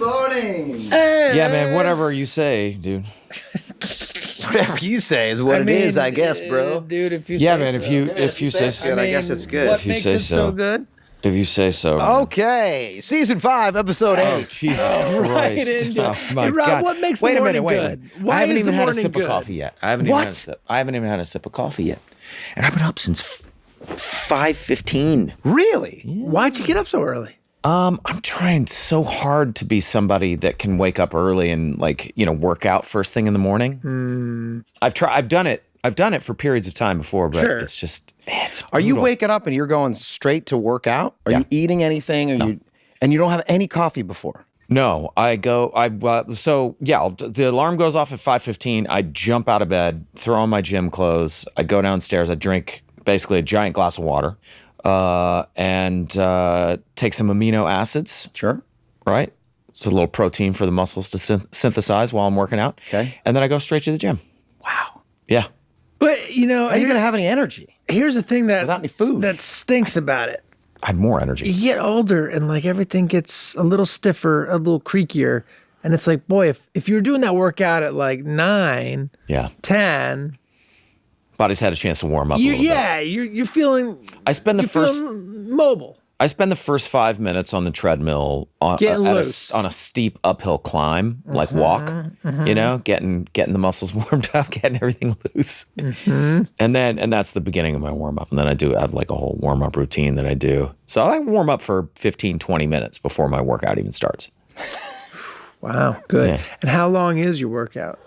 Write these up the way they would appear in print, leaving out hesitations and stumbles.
morning. Hey. Yeah, man, whatever you say, dude. Whatever you say is what it is, I guess, bro. Dude, if you yeah, say man, so. if you say so, I guess it's good. What If you makes say it so so. good? If you say so. Okay, season 5, episode 8. Oh, Jesus Christ. Right into Oh, my Hey, Rob, God. what makes the Wait a morning minute, good? Why I haven't is even the had a morning sip good? of coffee yet. I haven't even had a sip of coffee yet. And I've been up since 5:15. Really? Yeah. Why'd you get up so early? I'm trying so hard to be somebody that can wake up early and work out first thing in the morning. I've done it. I've done it for periods of time before, but Sure. it's brutal. Are you waking up and you're going straight to work out? Are you eating anything? And you don't have any coffee before? No, the alarm goes off at 5:15. I jump out of bed, throw on my gym clothes. I go downstairs. I drink basically a giant glass of water, and take some amino acids. Sure. Right? It's a little protein for the muscles to synthesize while I'm working out. Okay. And then I go straight to the gym. Wow. Yeah. But, Are you going to have any energy? here's the thing Without any food? that stinks about it. I have more energy. You get older and everything gets a little stiffer, a little creakier. And it's like, boy, if you were doing that workout at 9, Yeah. 10, Body's had a chance to warm up a little bit. you're feeling feeling mobile. I spend the first 5 minutes on the treadmill on Getting loose. on a steep uphill climb, like walk, getting the muscles warmed up, getting everything loose. And that's the beginning of my warm up. And then I have a whole warm up routine that I do. So I warm up for 15, 20 minutes before my workout even starts. Wow, good. Yeah. And how long is your workout?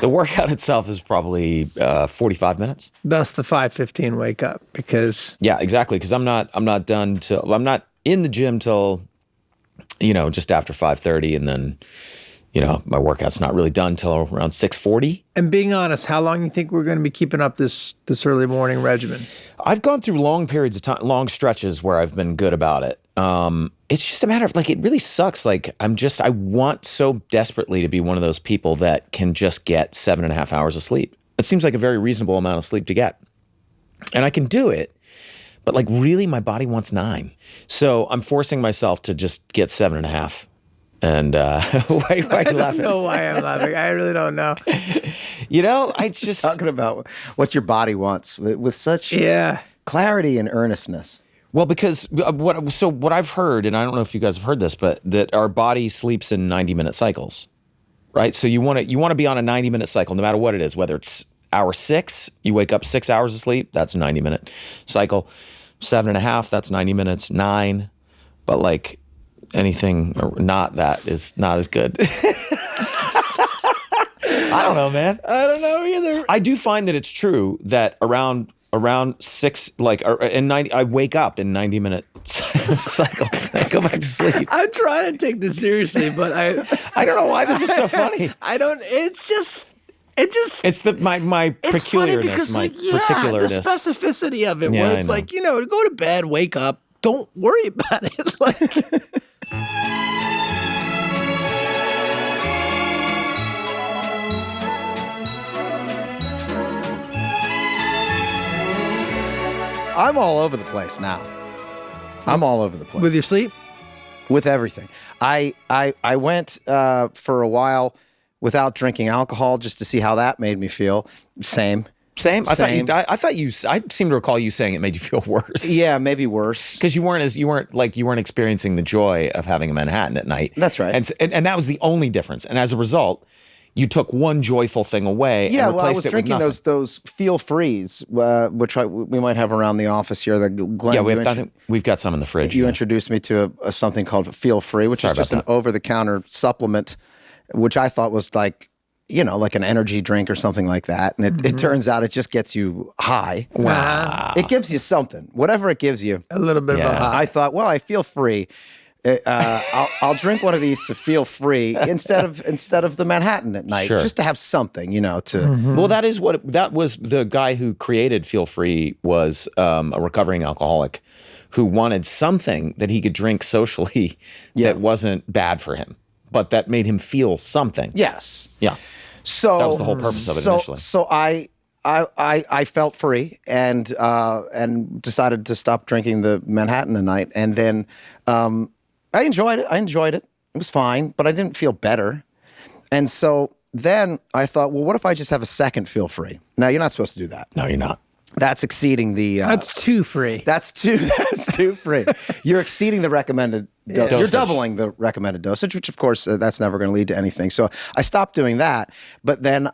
The workout itself is probably 45 minutes. Thus the 5:15 wake up because Yeah, exactly. Because I'm not in the gym till just after 5:30, and then my workout's not really done till around 6:40. and being honest, how long you think we're going to be keeping up this early morning regimen? I've gone through long periods of time, long stretches where I've been good about it. It's just a matter of it really sucks. I want so desperately to be one of those people that can just get 7.5 hours of sleep. It seems like a very reasonable amount of sleep to get. And I can do it, but really my body wants 9. So I'm forcing myself to just get 7.5. And why are you laughing? I don't know why I'm laughing. I really don't know. I just Talking about what your body wants with such clarity and earnestness. Well, because what I've heard, and I don't know if you guys have heard this, but that our body sleeps in 90-minute cycles, right? So you want to be on a 90-minute cycle, no matter what it is. Whether it's hour 6, you wake up 6 hours of sleep, that's a 90-minute cycle. 7.5, that's 90 minutes. 9, but anything not that is not as good. I don't know, man. I don't know either. I do find that it's true that around 6, in 90, I wake up in 90-minute cycles. I go back to sleep. I'm trying to take this seriously, but I don't know why this is so funny. It's my peculiarness, my particularness. The specificity of it, Yeah, where it's I know. go to bed, wake up, don't worry about it. I'm all over the place now. I'm all over the place. With your sleep? With everything. I went for a while without drinking alcohol just to see how that made me feel. Same. I seem to recall you saying it made you feel worse. Yeah, maybe worse. Because you weren't experiencing the joy of having a Manhattan at night. That's right. And that was the only difference. And as a result, you took one joyful thing away. Yeah, and well, I replaced was it with drinking nothing. those Feel Frees, which we might have around the office here. The Glenn, Yeah, we've got some in the fridge. You introduced me to a something called Feel Free, which is just an over-the-counter supplement, which I thought was like an energy drink or something like that. And it turns out it just gets you high. Wow. It gives you something, whatever it gives you. A little bit of a high. I thought, well, I feel free. I'll drink one of these to feel free instead of the Manhattan at night, Sure. just to have something, to. Well, that was the guy who created Feel Free was a recovering alcoholic who wanted something that he could drink socially that wasn't bad for him, but that made him feel something. Yes. Yeah. So that was the whole purpose of it initially. So I felt free and decided to stop drinking the Manhattan at night, and then I enjoyed it. It was fine, but I didn't feel better. And so then I thought, well, what if I just have a second feel free? Now, you're not supposed to do that. No, you're not. That's exceeding the... That's too free. That's too free. You're exceeding the recommended dosage. You're doubling the recommended dosage, which, of course, that's never going to lead to anything. So I stopped doing that. But then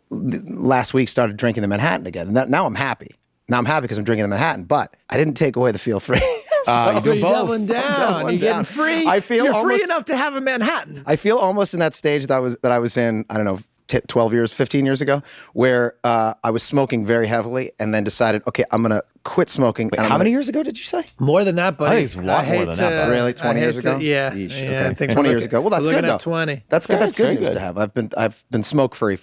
last week started drinking the Manhattan again. And now I'm happy. Now I'm happy because I'm drinking the Manhattan. But I didn't take away the feel free. You're doubling down. You're getting free. You're free enough to have a Manhattan. I feel almost in that stage that I was in, I don't know, 15 years ago, where I was smoking very heavily and then decided, okay, I'm going to quit smoking. Wait, how many years ago did you say? More than that, buddy. I think it's a lot more than that. Really? 20 years ago? Yeah. Okay. I think 20 years ago. Well, that's good, though. 20. That's good. That's Very good news good. to have. I've been smoke free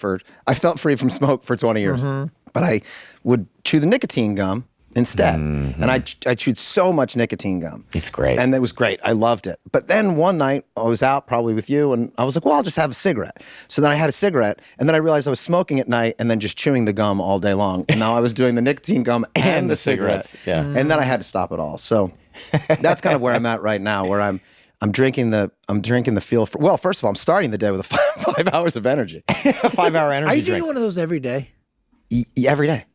I felt free from smoke for 20 years. But I would chew the nicotine gum instead. And I chewed so much nicotine gum. It's great. And it was great. I loved it. But then one night I was out probably with you and I was like, well, I'll just have a cigarette. So then I had a cigarette and then I realized I was smoking at night and then just chewing the gum all day long. And now I was doing the nicotine gum and the cigarettes. Yeah. And then I had to stop it all. So that's kind of where I'm at right now, where I'm drinking the feel for, well, first of all, I'm starting the day with a 5 hours of energy. A 5-hour energy Are you drink. drinking one of those every day? Every day.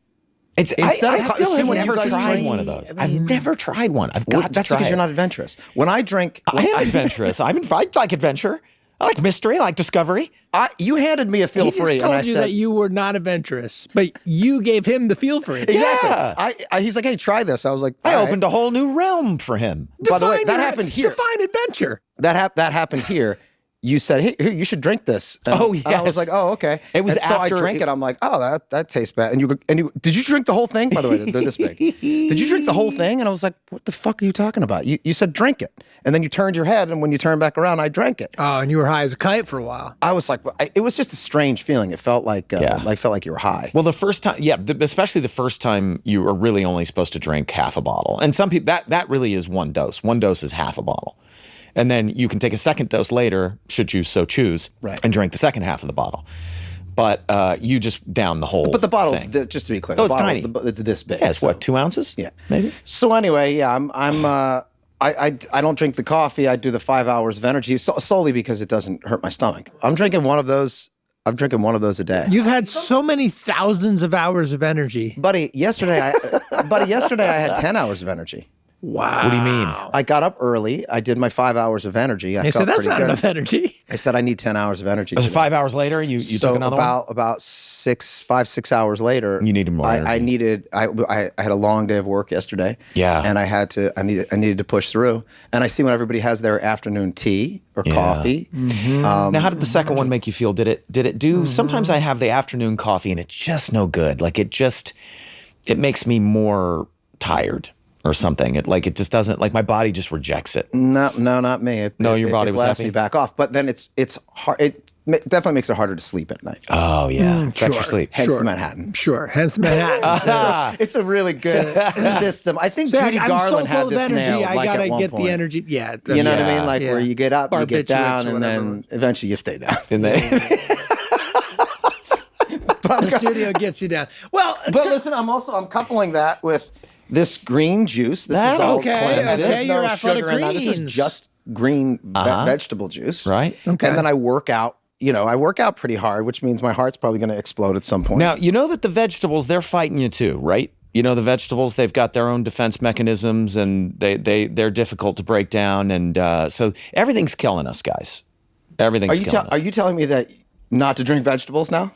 I Instead of- still have when you never guys tried drink- one of those. I've never tried one. I've got to That's try because you're it. not adventurous. When I drink, I am adventurous. I like adventure. I like mystery. I like discovery. you handed me a feel He free, just and I told you said, that you were not adventurous, but you gave him the feel free. exactly. Yeah. He's like, hey, try this. I was like, I all right. opened a whole new realm for him. By the way, Define that your- happened here. Define adventure. That happened here. You said, hey, here, you should drink this. And, Oh, and I was yes. like, oh, okay. It was and so I after drank it- it. I'm like, oh, that tastes bad. And you did you drink the whole thing? By the way, they're this big. Did you drink the whole thing? And I was like, what the fuck are you talking about? You said drink it. And then you turned your head, and when you turned back around, I drank it. Oh, and you were high as a kite for a while. I was like, it was just a strange feeling. It felt like, felt like you were high. Well, the first time, especially the first time, you are really only supposed to drink half a bottle. And some people, that really is one dose. One dose is half a bottle. And then you can take a second dose later, should you so choose, Right. and drink the second half of the bottle. But you just down the whole But the bottle's thing. just to be clear, Oh, the it's bottle, tiny. it's this big. Yeah, it's so- what, 2 ounces? Yeah, maybe. So anyway, yeah, I don't drink the coffee. I do the 5 hours of energy solely because it doesn't hurt my stomach. I'm drinking one of those a day. You've had so many thousands of hours of energy. Buddy, yesterday I had 10 hours of energy. Wow. What do you mean? I got up early. I did my 5 hours of energy. I Hey, so felt that's pretty not good. enough energy. I said I need 10 hours of energy. So today. 5 hours later, you So took another one? about 6 hours later, You needed more I energy. I had a long day of work yesterday. Yeah. and I needed to push through. And I see when everybody has their afternoon tea or coffee. Now, how did the second one make you feel? Did it do? Sometimes I have the afternoon coffee and it's just no good. Like it makes me more tired or something. It just doesn't, like my body just rejects it. No, not me. Your body it was blasts happy? me back off. But then it's hard. It definitely makes it harder to sleep at night. Oh yeah, affects your sleep. Hence the Manhattan. Sure. Hence the Manhattan. It's a really good system. I think So Judy I'm Garland so full had of this energy. nailed. I Like, gotta at one get point. the energy. Yeah. You know what I Yeah. mean? Like where you get up, you get Barbiturates down, or and whatever. then eventually you stay down. And they, The studio gets you down. Well, But listen, I'm coupling that with this green juice. This is all Okay, cleansed. okay, There's you're no out for the sugar in that. This is greens. just green vegetable juice. Right. Okay. And then I work out. I work out pretty hard, which means my heart's probably going to explode at some point. now you know that the vegetables, they're fighting you too, right? You know the vegetables, they've got their own defense mechanisms, and they're difficult to break down, and so everything's killing us, guys. Everything's killing us. Are you telling me that not to drink vegetables now?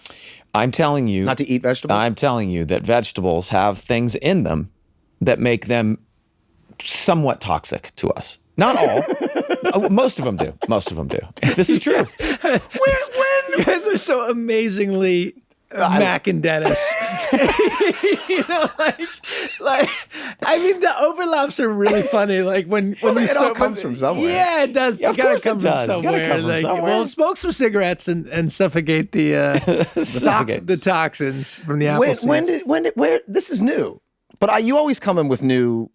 I'm telling you, Not to eat vegetables? I'm telling you that vegetables have things in them that make them somewhat toxic to us. Not all. Most of them do. Most of them do. This is true. you guys are so amazingly Mac and Dennis. I mean, the overlaps are really funny. Like when you it all comes from somewhere. Yeah, it does. Yeah, It's gotta of course come it from does. It's gotta somewhere. come from somewhere. Well, smoke some cigarettes and suffocate the toxins from the apple seeds. Where this is new, but you always come in with new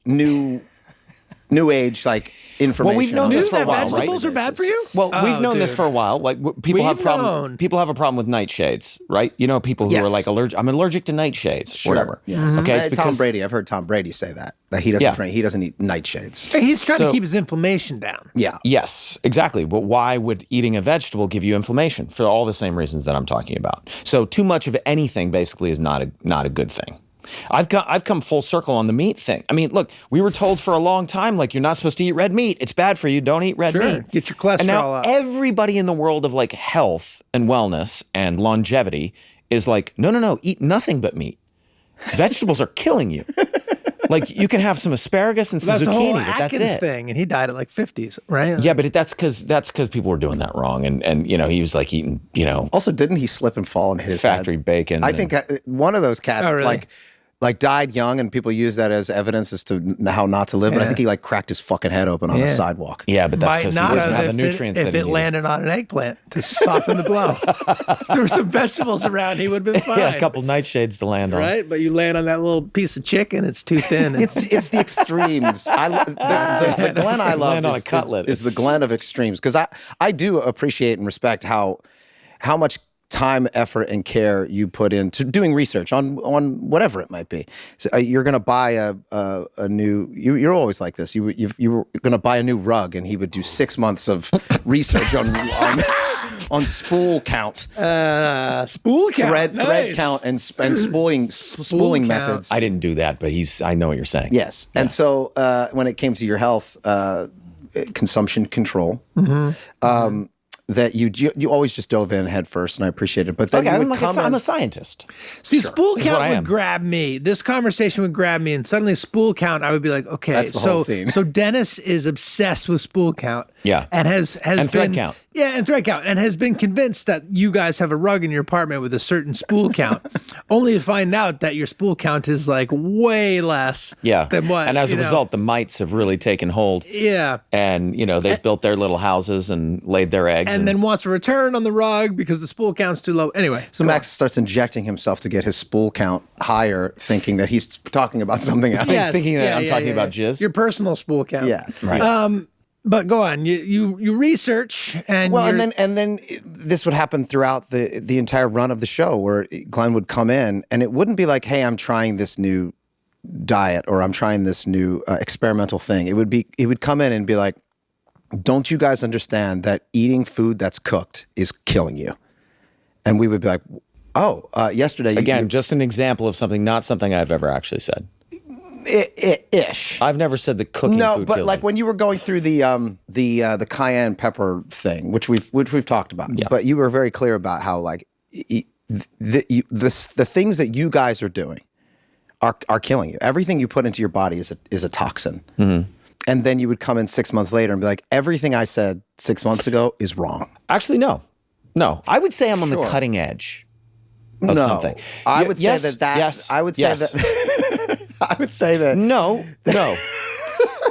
age like information. Well, we've known on this Knew for a that while, right? vegetables are bad for you? Well, we've Oh, known this dude. for a while. Like people have We've problem. known. People have a problem with nightshades, right? You know, people who Yes. are like allergic. I'm allergic to nightshades, or whatever. Yes. Okay, it's Tom because Brady. I've heard Tom Brady say that he doesn't Yeah. drink. He doesn't eat nightshades. He's trying to So- keep his inflammation down. Yeah. Yes, exactly. But why would eating a vegetable give you inflammation? For all the same reasons that I'm talking about. So too much of anything basically is not a good thing. I've come full circle on the meat thing. I mean, look, we were told for a long time, like, you're not supposed to eat red meat. It's bad for you. Don't eat red Sure. meat. Get your cholesterol And now up. everybody in the world of like health and wellness and longevity is like, no, eat nothing but meat. Vegetables are killing you. Like, you can have some asparagus and some That's the whole zucchini, but that's Atkins it. thing, and he died at like 50s, right? Yeah, but that's because people were doing that wrong, and you know, he was like eating, you know, Also, didn't he slip and fall and hit his factory head? bacon. I and- think one of those cats Oh, really? like died young, and people use that as evidence as to how not to live. But I Yeah. think he like cracked his fucking head open on the Yeah. sidewalk. Yeah, but that's Might because he not doesn't have have the if nutrients it, that if he it needed. landed on an eggplant to soften the blow. If there were some vegetables around, he would have been fine. Yeah, a couple nightshades to land on. Right? But you land on that little piece of chicken, it's too thin. It's the extremes. The Glenn I love Land on a is cutlet. the Glenn of extremes, because I do appreciate and respect how much time, effort, and care you put into doing research on whatever it might be. So, you're going to buy a new. You're always like this. You were going to buy a new rug, and he would do 6 months of research on spool count, spool count. thread Nice. count, and spooling count. methods. I didn't do that, but I know what you're saying. Yes. And so when it came to your health, consumption control, that you always just dove in head first, and I appreciate it. But then Okay, you would I'm in. a scientist. See, spool Is what count I would am. grab me. This conversation would grab me, and suddenly spool count, I would be like, okay, That's the whole scene. so Dennis is obsessed with spool count. Yeah. And has And thread been, count. Yeah, and thread count, and has been convinced that you guys have a rug in your apartment with a certain spool count, only to find out that your spool count is like way less Yeah. than what. And as a you know. result, the mites have really taken hold. Yeah. And, you know, they've built their little houses and laid their eggs. And then wants a return on the rug because the spool count's too low. Anyway. So Max starts injecting himself to get his spool count higher, thinking that he's talking about something else. Yes, thinking that yeah, I'm yeah, talking yeah, about yeah. jizz. Your personal spool count. Yeah. right. But go on. You research and Well, you're- and then this would happen throughout the entire run of the show, where Glenn would come in, and it wouldn't be like, "Hey, I'm trying this new diet," or "I'm trying this new experimental thing." It would come in and be like, "Don't you guys understand that eating food that's cooked is killing you?" And we would be like, "Oh, yesterday Again, just an example of not something I've ever actually said. ish." I've never said that cooking No, food but kills like you. when you were going through the cayenne pepper thing, which we've talked about, Yeah. but you were very clear about how like the things that you guys are doing are killing you. Everything you put into your body is a toxin. Mm-hmm. And then you would come in 6 months later and be like, everything I said 6 months ago is wrong. Actually, no. I would say I'm on the cutting edge of No, something. I Y- would say yes, that. Yes. I would say yes. that. I would say that. No.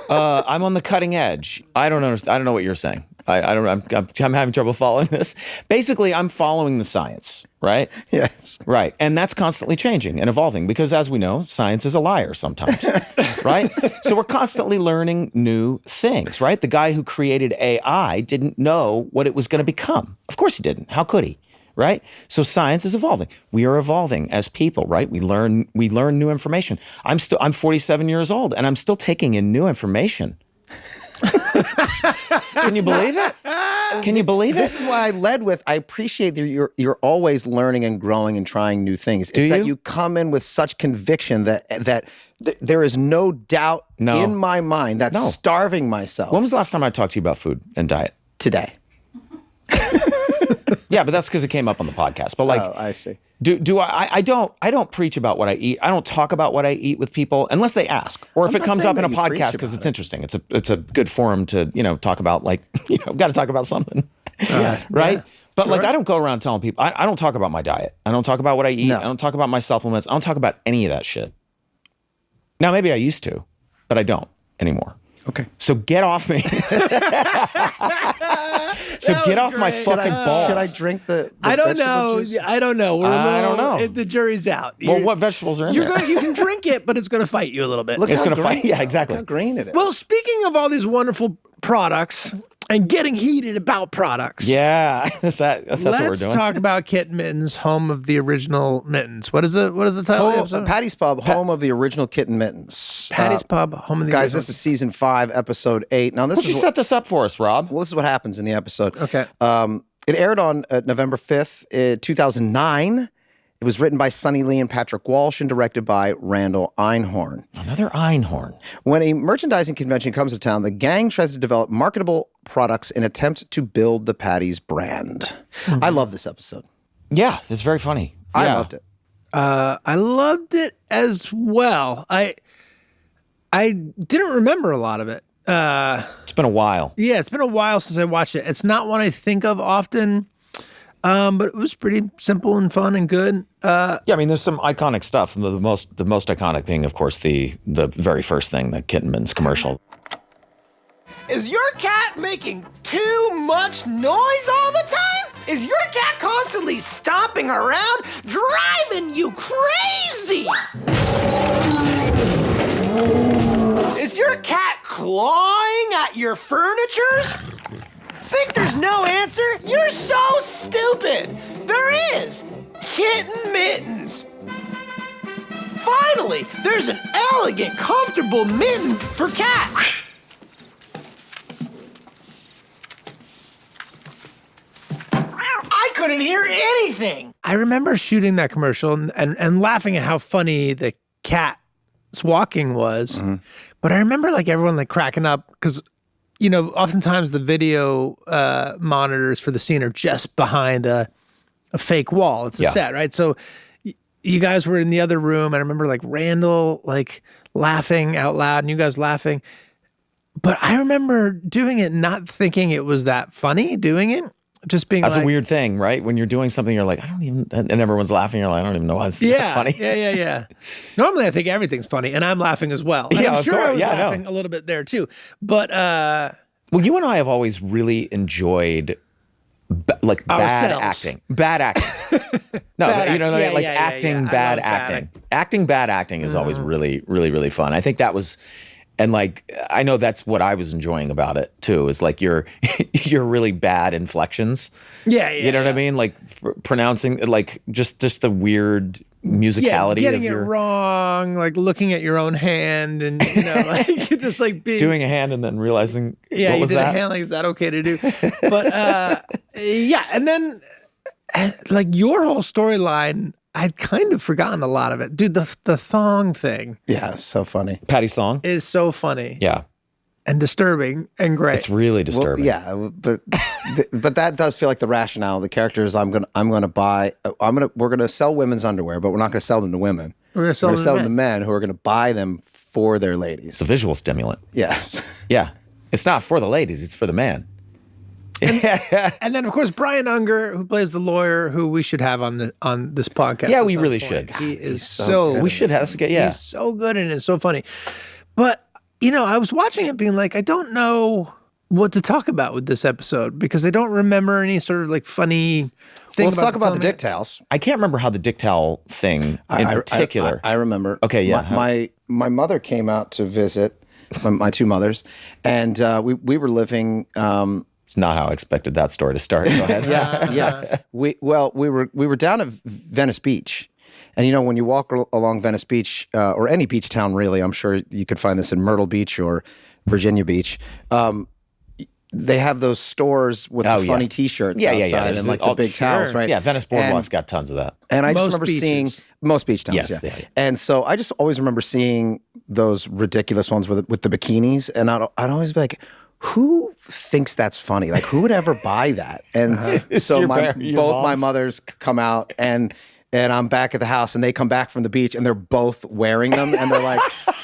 I'm on the cutting edge. I don't understand. I don't know what you're saying. I don't. I'm having trouble following this. Basically, I'm following the science, right? Yes. Right. And that's constantly changing and evolving because, as we know, science is a liar sometimes, right? So we're constantly learning new things, right? The guy who created AI didn't know what it was going to become. Of course he didn't. How could he? Right? So science is evolving. We are evolving as people, right? We learn new information. I'm 47 years old and I'm still taking in new information. Can you believe it? Can you believe This it? is why I led with, I appreciate that you're always learning and growing and trying new things. Do It's that you? you come in with such conviction that there is no doubt No. in my mind that's No. starving myself When was the last time I talked to you about food and diet? today. Yeah, but that's because it came up on the podcast. But like, Oh, I see. I don't preach about what I eat. I don't talk about what I eat with people unless they ask, or if I'm it not comes saying up in a that you preach podcast because about it's it. interesting. It's a good forum to talk about, like, got to talk about something, right? yeah, But like, sure. I don't go around telling people. I don't talk about my diet. I don't talk about what I eat. No. I don't talk about my supplements. I don't talk about any of that shit. Now maybe I used to, but I don't anymore. Okay. So get off me. Get off my fucking balls. Should I drink the I don't vegetable know. juice? I don't know. I don't know. The jury's out. Well, what vegetables are in there? You can drink it, but it's going to fight you a little bit. Look It's how gonna fight- green- yeah, exactly. Look how green it is. Well, speaking of all these wonderful products and getting heated about products. Yeah, that's what we're Let's doing. talk about Kitten Mittens, home of the original mittens. What is the title of the episode? Paddy's Pub, home of the original Kitten Mittens. Paddy's Pub, home of the Guys, original. this is season 5, episode 8. Now, Why don't you set this up for us, Rob? this is what happens in the episode. Okay. It aired on November 5th, 2009. It was written by Sonny Lee and Patrick Walsh and directed by Randall Einhorn. Another Einhorn. When a merchandising convention comes to town, the gang tries to develop marketable products in attempt to build the Paddy's brand. I love this episode. Yeah, it's very funny. I Yeah. loved it. I loved it as well. I didn't remember a lot of it. It's been a while. Yeah, it's been a while since I watched it. It's not one I think of often, but it was pretty simple and fun and good. Yeah, I mean, there's some iconic stuff. The most iconic being, of course, the very first thing, the Kitten Mittens commercial. Is your cat making too much noise all the time? Is your cat constantly stomping around, driving you crazy? Is your cat clawing at your furnitures? Think there's no answer? You're so stupid. There is. Kitten Mittens. Finally, there's an elegant, comfortable mitten for cats. I couldn't hear anything. I remember shooting that commercial and laughing at how funny the cat's walking was. But I remember like everyone like cracking up because, you know, oftentimes the video monitors for the scene are just behind a fake wall. It's a set, right? So you guys were in the other room. And I remember like Randall like laughing out loud and you guys laughing. But I remember doing it, not thinking it was that funny doing it. Just being That's like, a weird thing, right? When you're doing something, you're like, I don't even, and everyone's laughing. You're like, I don't even know why it's funny. Yeah. Normally, I think everything's funny, and I'm laughing as well. And Yeah, I'm of sure course. I was Yeah, I know. laughing a little bit there too. But Well, you and I have always really enjoyed bad Ourselves. acting. Bad acting. No, Bad you know, act- yeah, like yeah, acting yeah. I bad love bad acting. Acting bad acting is always really, really, really fun. I think that was, and like, I know that's what I was enjoying about it too, is like your really bad inflections. yeah, You know what I mean? Like pronouncing, like just the weird musicality getting of it your wrong, like looking at your own hand, and you know, like just like being doing a hand and then realizing Yeah, what you was did that? a hand. Like, is that okay to do? But yeah, and then like your whole storyline, I'd kind of forgotten a lot of it, dude. The thong thing Yeah, it's so funny. Paddy's thong. is so funny Yeah, and disturbing and great. it's really Well, disturbing. yeah, but that does feel like the rationale. The character is we're gonna sell women's underwear, but we're not gonna sell them to women. We're gonna sell We're them gonna sell to them to men who are gonna buy them for their ladies. It's a visual stimulant. Yes. Yeah, it's not for the ladies; it's for the man. And then, of course, Brian Unger, who plays the lawyer, who we should have on this podcast. Yeah, at we some really point. should. He is so so. good. We should have. Let's get. Yeah, He's so good and it's so funny. But you know, I was watching it, being like, I don't know what to talk about with this episode because I don't remember any sort of like funny thing. Well, let's talk about the filming. dick towels. I can't remember how the dick towel thing in particular. I remember. Okay, yeah. My mother came out to visit, my two mothers, and we were living. It's not how I expected that story to start. Go ahead. Yeah. We were down at Venice Beach, and you know when you walk along Venice Beach or any beach town, really, I'm sure you could find this in Myrtle Beach or Virginia Beach. They have those stores with the funny T-shirts outside and like the big towels, right? Yeah, Venice Boardwalk's got tons of that. And I just Most remember beaches. seeing most beach towns, Yes, yeah. yeah. And so I just always remember seeing those ridiculous ones with the bikinis, and I'd always be like, who thinks that's funny? Like, who would ever buy that? And so Your both my moms? mothers come out, and I'm back at the house, and they come back from the beach, and they're both wearing them, and they're like,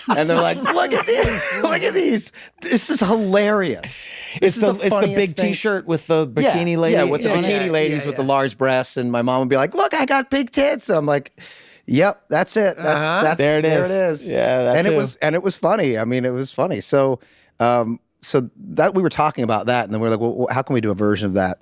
look at these, look at these. This is hilarious. It's the funniest big thing. T-shirt with the bikini lady. Yeah, with the Yeah, bikini yeah, ladies yeah, with the yeah. large breasts, and my mom would be like, "Look, I got big tits." I'm like, "Yep, that's it. That's There it is. There it is." Yeah, that's and who. it was funny. I mean, it was funny. So So that we were talking about that, and then we were like, well, how can we do a version of that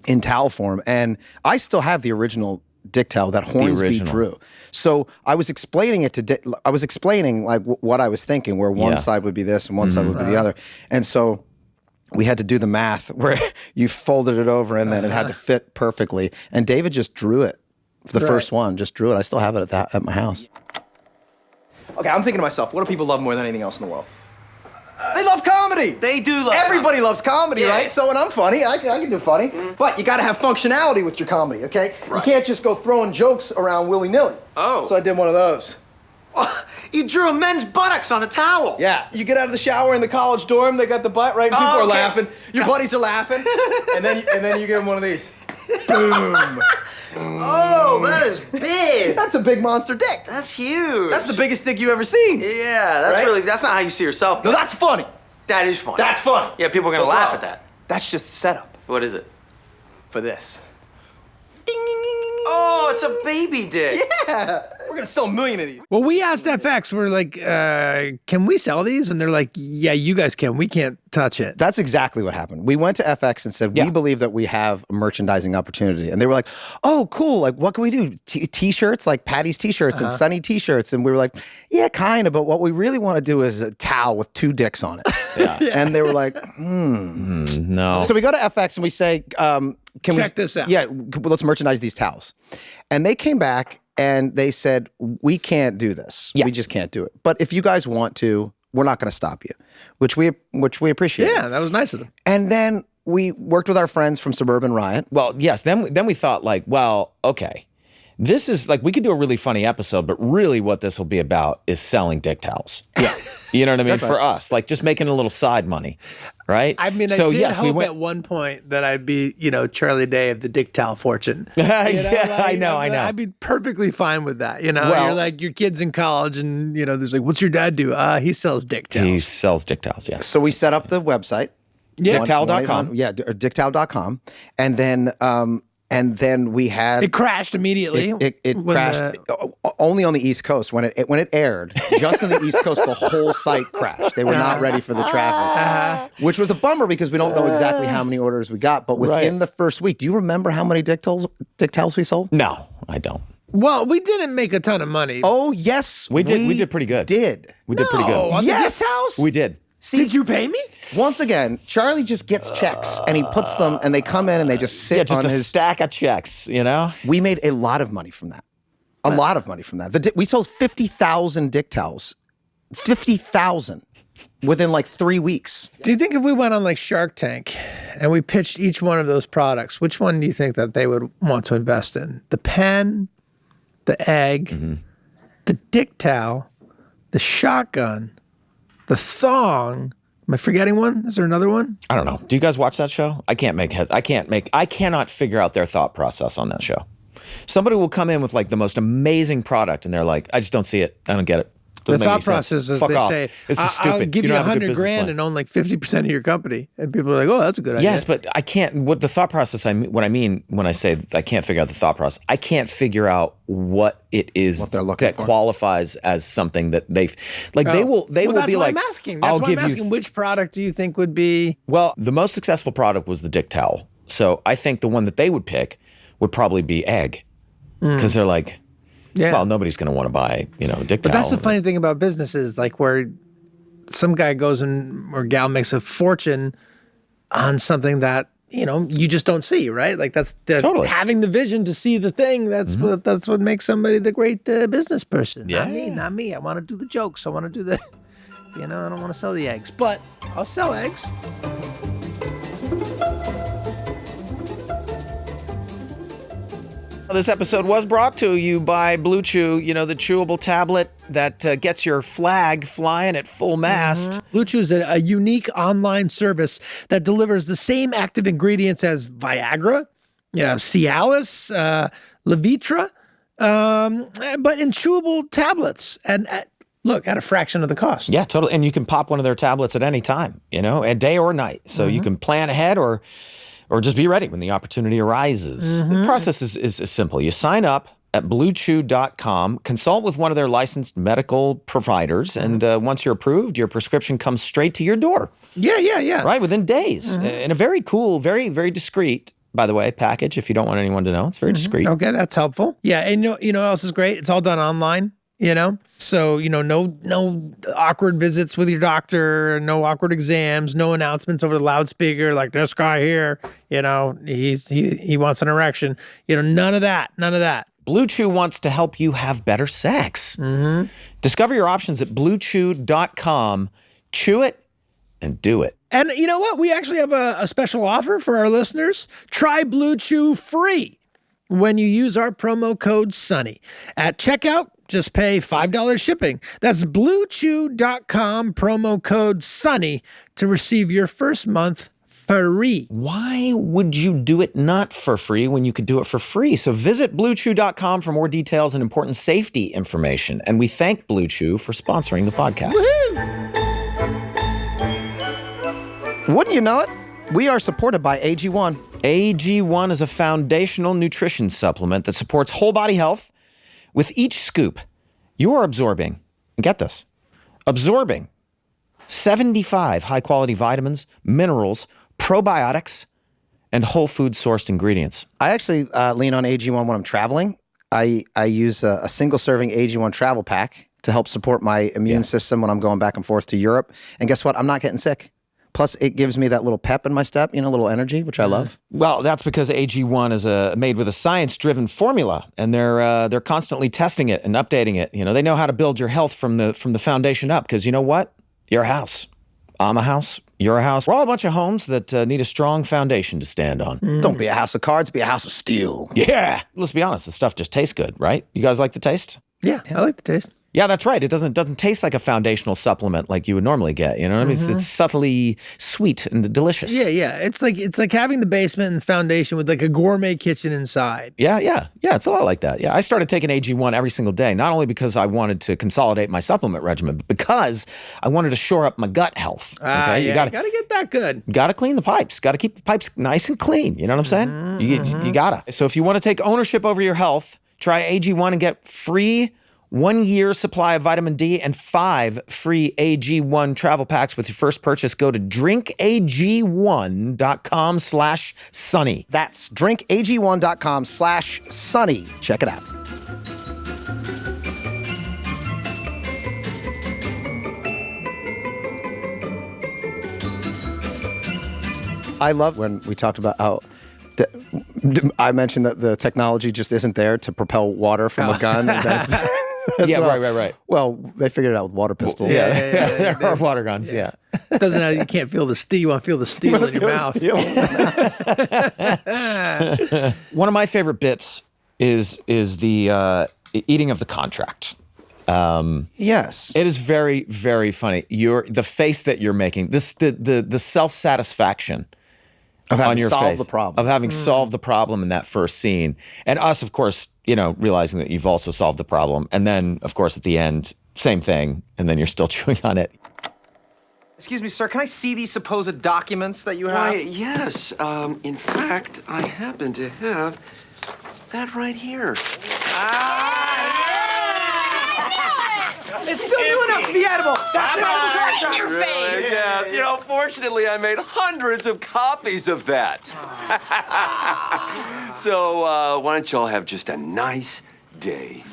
in towel form? And I still have the original dick towel that Hornsby drew. So I was explaining it to I was explaining like what I was thinking, where one side would be this and one side would be the other. And so we had to do the math where you folded it over and then it had to fit perfectly. And David just drew it. The first one, just drew it. I still have it at my house. Okay, I'm thinking to myself, what do people love more than anything else in the world? They love comedy. They do love Everybody loves comedy, right? So when I'm funny, I can do funny. But you got to have functionality with your comedy, okay? Right. You can't just go throwing jokes around willy-nilly. Oh. So I did one of those. You drew a men's buttocks on a towel. Yeah. You get out of the shower in the college dorm, they got the butt, right? And people are laughing. Your buddies are laughing. and then you give them one of these. Boom. Oh, that is big. That's a big monster dick. That's huge. That's the biggest dick you ever seen. Yeah, that's right? that's not how you see yourself. No, that's funny. That is funny. That's funny. Yeah, people are gonna laugh at that. That's just setup What is it? for this. Ding, ding, ding, ding, ding. Oh, it's a baby dick. Yeah. We're gonna sell a million of these. Well, we asked FX, we're like, can we sell these? And they're like, yeah, you guys can. We can't touch it. That's exactly what happened. We went to FX and said, we believe that we have a merchandising opportunity. And they were like, oh, cool. Like, what can we do? T-shirts, like Paddy's T-shirts and Sunny T-shirts. And we were like, yeah, kind of. But what we really want to do is a towel with 2 dicks on it. And they were like, No. So we go to FX and we say, can Check this out. Yeah, let's merchandise these towels. And they came back and they said, we can't do this. Yeah. We just can't do it. But if you guys want to, we're not going to stop you, which we appreciate. Yeah, that was nice of them. And then we worked with our friends from Suburban Riot. Well, yes. Then we thought like, well, okay, this is like we could do a really funny episode, but really what this will be about is selling dick towels. Yeah, you know what I mean? For us, like just making a little side money, right? I mean, so, I did yes, hope at one point that I'd be, Charlie Day of the dick towel fortune. I know. I'd be perfectly fine with that. Well- You're like, your kid's in college and, there's like, what's your dad do? He sells dick towels. He sells dick towels. Yes. So we set up the website. Yeah. Dicktowel.com. Yeah, or dicktowel.com. And then we had It crashed immediately. It when crashed only on the East Coast when it aired. Just on the East Coast, the whole site crashed. They were not ready for the traffic, which was a bummer because we don't know exactly how many orders we got. But within the first week, do you remember how many dick towels we sold? No, I don't. Well, we didn't make a ton of money. Oh yes, We did pretty good. We did pretty good. On Yes. the dick towels? We did. See, Did you pay me? once again, Charlie just gets checks and he puts them, and they come in and they just sit Just on a his. stack of checks. We made a lot of money from that. A lot of money from that. We sold 50,000 dick towels. 50,000 within like 3 weeks. Do you think if we went on like Shark Tank and we pitched each one of those products, which one do you think that they would want to invest in? The pen, the egg, the dick towel, the shotgun, the thong. Am I forgetting one? Is there another one? I don't know. Do you guys watch that show? I cannot figure out their thought process on that show. Somebody will come in with like the most amazing product and they're like, I just don't see it. I don't get it. The Doesn't make any thought sense. process is Fuck they off. say, This is I'll stupid. give you don't have a good $100 business grand plan. and own like 50% of your company. And people are like, oh, that's a good idea. Yes, but I can't. What the thought process? What I mean when I say I can't figure out the thought process, I can't figure out what it is What they're looking that for. qualifies as something that they've like. They will that's be why like, I'm asking. That's I'll why give I'm asking you. which product do you think would be. Well, the most successful product was the dick towel. So I think the one that they would pick would probably be egg, because they're like, Yeah. well, nobody's going to want to buy a dick But towel. that's the funny thing about businesses, like where some guy goes or gal makes a fortune on something that you just don't see, right? Like that's Totally. having the vision to see the thing. That's what makes somebody the great business person. Yeah. Not me. I want to do the jokes. I want to do the, I don't want to sell the eggs, but I'll sell eggs. This episode was brought to you by Blue Chew, the chewable tablet that gets your flag flying at full mast. Blue Chew is a unique online service that delivers the same active ingredients as Viagra, Cialis, Levitra, but in chewable tablets and at a fraction of the cost. Yeah, totally. And you can pop one of their tablets at any time, a day or night. So you can plan ahead or just be ready when the opportunity arises. The process is simple. You sign up, at bluechew.com. Consult with one of their licensed medical providers, and once you're approved, your prescription comes straight to your door. Yeah. Right, within days. In a very cool, very, very discreet, by the way, package, if you don't want anyone to know. It's very discreet. Okay, that's helpful. Yeah, and you know what else is great? It's all done online, So, no awkward visits with your doctor, no awkward exams, no announcements over the loudspeaker like this guy here, he wants an erection. None of that. Blue Chew wants to help you have better sex. Discover your options at bluechew.com. Chew it and do it. And you know what? We actually have a special offer for our listeners. Try Blue Chew free when you use our promo code SUNNY. At checkout, just pay $5 shipping. That's bluechew.com, promo code SUNNY to receive your first month free. Why would you do it not for free when you could do it for free? So visit bluechew.com for more details and important safety information. And we thank Blue Chew for sponsoring the podcast. Woohoo! Wouldn't you know it? We are supported by AG1. AG1 is a foundational nutrition supplement that supports whole body health. With each scoop, you are absorbing 75 high-quality vitamins, minerals, probiotics, and whole food sourced ingredients. I actually lean on AG1 when I'm traveling. I use a single serving AG1 travel pack to help support my immune system when I'm going back and forth to Europe. And guess what? I'm not getting sick. Plus, it gives me that little pep in my step, a little energy, which I love. Well, that's because AG1 is made with a science-driven formula, and they're constantly testing it and updating it. They know how to build your health from the foundation up. Because you know what? You're a house. I'm a house. You're a house. We're all a bunch of homes that need a strong foundation to stand on. Don't be a house of cards, be a house of steel. Yeah. Let's be honest. The stuff just tastes good, right? You guys like the taste? Yeah, I like the taste. Yeah, that's right. It doesn't taste like a foundational supplement like you would normally get. You know what I mean? It's subtly sweet and delicious. Yeah. It's like having the basement and foundation with like a gourmet kitchen inside. Yeah. It's a lot like that. Yeah, I started taking AG1 every single day, not only because I wanted to consolidate my supplement regimen, but because I wanted to shore up my gut health. Okay? You gotta get that good. Got to clean the pipes. Got to keep the pipes nice and clean. You know what I'm saying? You gotta. So if you want to take ownership over your health, try AG1 and get free 1 year supply of vitamin D and 5 free AG1 travel packs with your first purchase. Go to drinkag1.com/sunny. That's drinkag1.com/sunny. Check it out. I love when we talked about how I mentioned that the technology just isn't there to propel water from a gun. Right. Well, they figured it out with water pistols. There are water guns, yeah. Doesn't have, you can't feel the steel. You want to feel the steel in your mouth. One of my favorite bits is the eating of the contract. Yes. It is very, very funny. The face that you're making, the self-satisfaction of having on your solved face, the problem. of having solved the problem in that first scene, and us, of course, realizing that you've also solved the problem, and then, of course, at the end, same thing, and then you're still chewing on it. Excuse me, sir, can I see these supposed documents that you have? Why, yes. In fact, I happen to have that right here. It's still new enough to be edible. That's an edible Right in contract. your face. Yeah, fortunately, I made hundreds of copies of that. So, why don't y'all have just a nice day?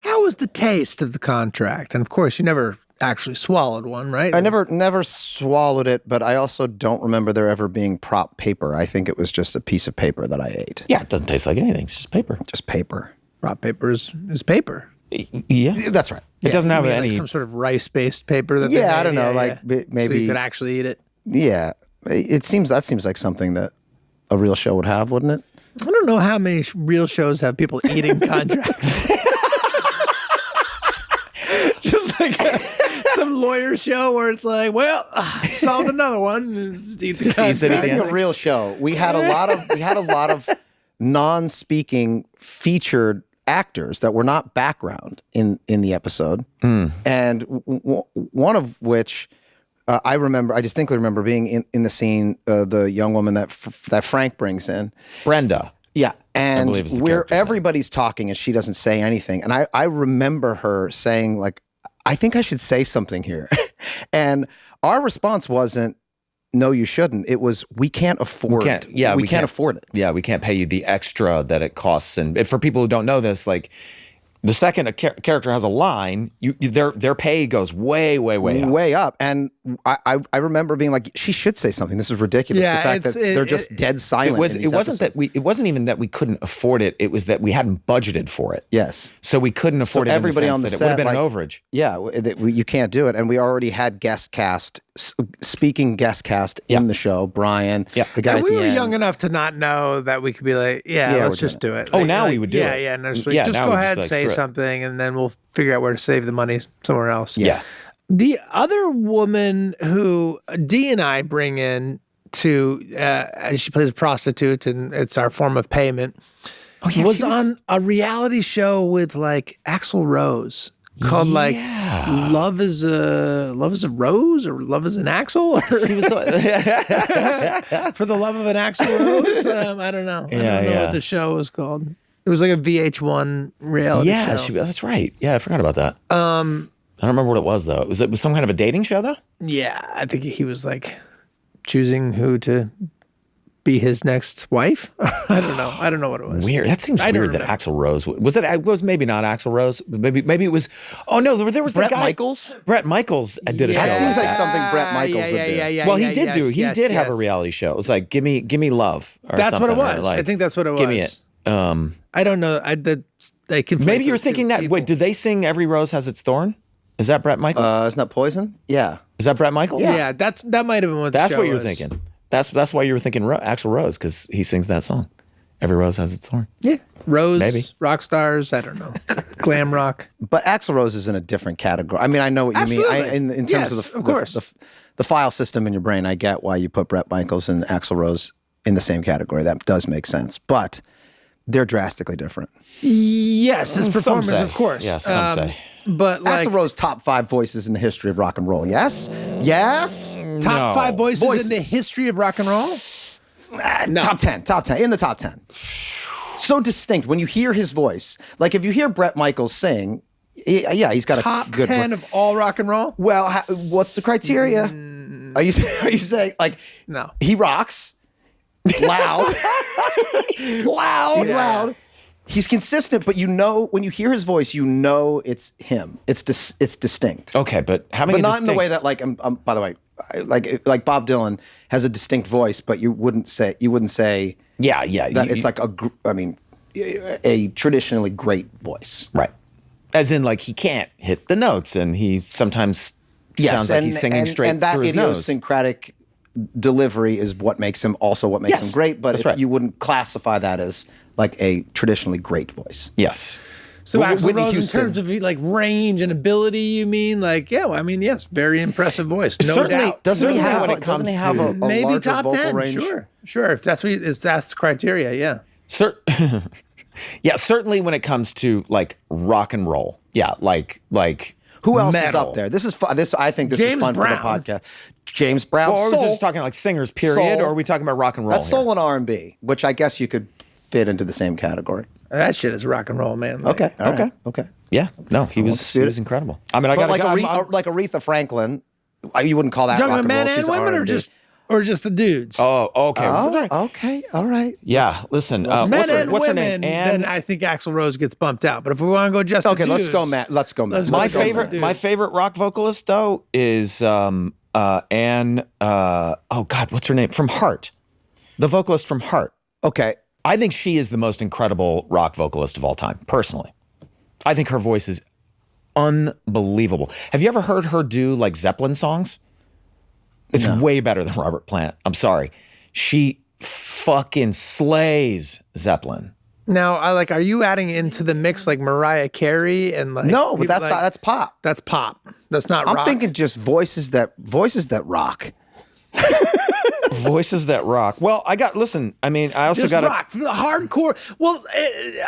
How was the taste of the contract? And of course, you never actually swallowed one, right? I never swallowed it, but I also don't remember there ever being prop paper. I think it was just a piece of paper that I ate. Yeah, it doesn't taste like anything. It's just paper. Just paper. Prop paper is paper. Yeah. That's right. It doesn't have You mean any... like some sort of rice-based paper that they Yeah, I made? don't know, maybe... So you could actually eat it? Yeah. That seems like something that a real show would have, wouldn't it? I don't know how many real shows have people eating contracts. Just like some lawyer show where it's like, well, I solved another one. Just eat the contract. Speaking of real show, we had a lot of non-speaking featured actors that were not background in the episode, and one of which I distinctly remember being in the scene, the young woman that Frank brings in, Brenda. Yeah, and believe is the where character's name. everybody's talking and she doesn't say anything. And I remember her saying, like, I think I should say something here. And our response wasn't, no, you shouldn't. It was, we can't afford it. We can't afford it. Yeah, we can't pay you the extra that it costs. And for people who don't know this, like, the second a character has a line, their pay goes way, way, way up. Way up. And I remember being like, she should say something. This is ridiculous. Yeah, the fact that they're just dead silent. It wasn't even that we couldn't afford it. It was that we hadn't budgeted for it. Yes. So we couldn't afford it. Everybody in the on the sense set, that it would have been like, an overage. Yeah, you can't do it. And we already had guest cast, speaking guest cast in the show. Brian, the guy And at we the were end. young enough to not know that we could be like, let's we're just do it. Oh, Like- now like, we would do it. Yeah, no, just, Yeah, just now go we'd just ahead, be like, say screw it. something, and then we'll figure out where to save the money somewhere else. Yeah. The other woman who Dee and I bring in to, she plays a prostitute, and it's our form of payment, was on a reality show with like Axl Rose called like Love is a Rose or Love is an Axel or He was For the Love of an Axl Rose. I don't know. I don't know what the show was called. It was like a VH1 reality show. That's right. Yeah, I forgot about that. I don't remember what it was though. Was it some kind of a dating show though? Yeah, I think he was like choosing who to be his next wife. I don't know what it was. Weird. That seems I don't weird that remember. Axl Rose was it. It was maybe not Axl Rose. But maybe it was. Oh no, there was Brett the guy, Michaels? Brett Michaels did a show. That seems like that. something Brett Michaels would do. Well, he did do. He did have a reality show. It was like give me love. Or That's what it something, or was. like, I think that's what it was. Give me it. I don't know. They conflate Maybe you're those two thinking that. people. Wait, did they sing "Every Rose Has Its Thorn"? Is that Brett Michaels? Isn't that Poison? Yeah. Is that Brett Michaels? Yeah, that might have been what. That's the show what you're was. thinking. That's why you were thinking Axl Rose because he sings that song. Every rose has its thorn. Yeah, Rose, Maybe. rock stars. I don't know, glam rock. But Axl Rose is in a different category. I mean, I know what you mean. Absolutely. In terms Yes, of of course. the file system in your brain, I get why you put Brett Michaels and Axl Rose in the same category. That does make sense. But they're drastically different. Yes, his Some performance, say. of course. Yeah, some say. But like Axl Rose, top 5 voices in the history of rock and roll. Yes? Yes? top 5 voices, in the Voices. history of rock and roll. Top 10, in the top 10. So distinct. When you hear his voice, like if you hear Brett Michaels sing, he's got Top a good 10 voice. of all rock and roll. Well, what's the criteria? Are you saying like No. he rocks, loud, he's loud, he's consistent, but you know when you hear his voice, you know it's him. It's distinct, Okay, but having but a not in the distinct- way that like by the way, like Bob Dylan has a distinct voice, but you wouldn't say Yeah. that it's like a traditionally great voice. right. As in, like he can't hit the notes, and he sometimes sounds like he's singing straight and that through his nose. idiosyncratic delivery is what makes him Yes, him great. But that's if right. you wouldn't classify that as like a traditionally great voice. Yes. So Axl Whitney Rose, Houston. in terms of like range and ability, you mean like yes, very impressive voice, no Certainly- doubt. Doesn't he Certainly have? when it Doesn't he comes have to- a Maybe larger top vocal 10. range? Sure. If that's that's the criteria, yeah. Yeah, certainly when it comes to like rock and roll. Yeah, like Who else is metal. up there? This is fun. I think this James is fun Brown. for the podcast. James Brown. Or are we soul. just talking like singers, period? Soul. Or are we talking about rock and roll? That's here? soul and R&B, which I guess you could fit into the same category. That shit is rock and roll, man. Like, Okay. all right, Okay. Yeah, no, he was dispute it. incredible. I mean, I But got like Aretha Franklin, you wouldn't call that Talking rock about and roll. men and She's women, R&B. or just the dudes. Oh, okay. Okay. All right. Yeah, listen. Men what's and her women, name? then I think Axl Rose gets bumped out. But if we want to go just the Okay, let's dudes, go, Matt. Let's go, Matt. Let's My go for favorite, dudes. my favorite rock vocalist though is Anne. Oh God, what's her name? From Heart, the vocalist from Heart. Okay. I think she is the most incredible rock vocalist of all time. Personally, I think her voice is unbelievable. Have you ever heard her do like Zeppelin songs? It's way better than Robert Plant. I'm sorry. She fucking slays Zeppelin. Now, are you adding into the mix like Mariah Carey and like No, but people that's like- not. That's pop. that's pop. That's not I'm rock. thinking just voices that rock. Voices that rock. Well, listen, I mean, I also Just got rock. The hardcore. Well,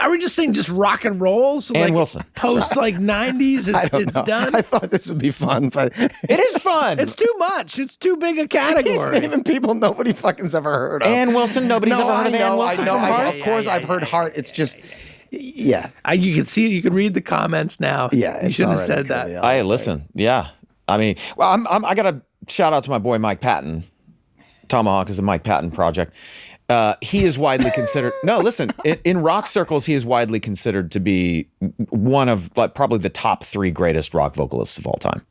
are we just saying just rock and roll? So Ann Wilson. Post 90s, it's done? I thought this would be fun, but it is fun. It's too much. It's too big a category. he's naming people nobody fucking's ever heard of. Ann Wilson, nobody's ever heard of Ann Wilson. I know. from Heart? Of course, I've heard Heart. It's just, yeah. You can see, you can read the comments now. Yeah, You shouldn't have already said that. clearly I listen. Yeah. I mean, well, I got to shout out to my boy, Mike Patton. Tomahawk is a Mike Patton project. He is widely considered. No, listen. In rock circles, he is widely considered to be one of probably the top 3 greatest rock vocalists of all time,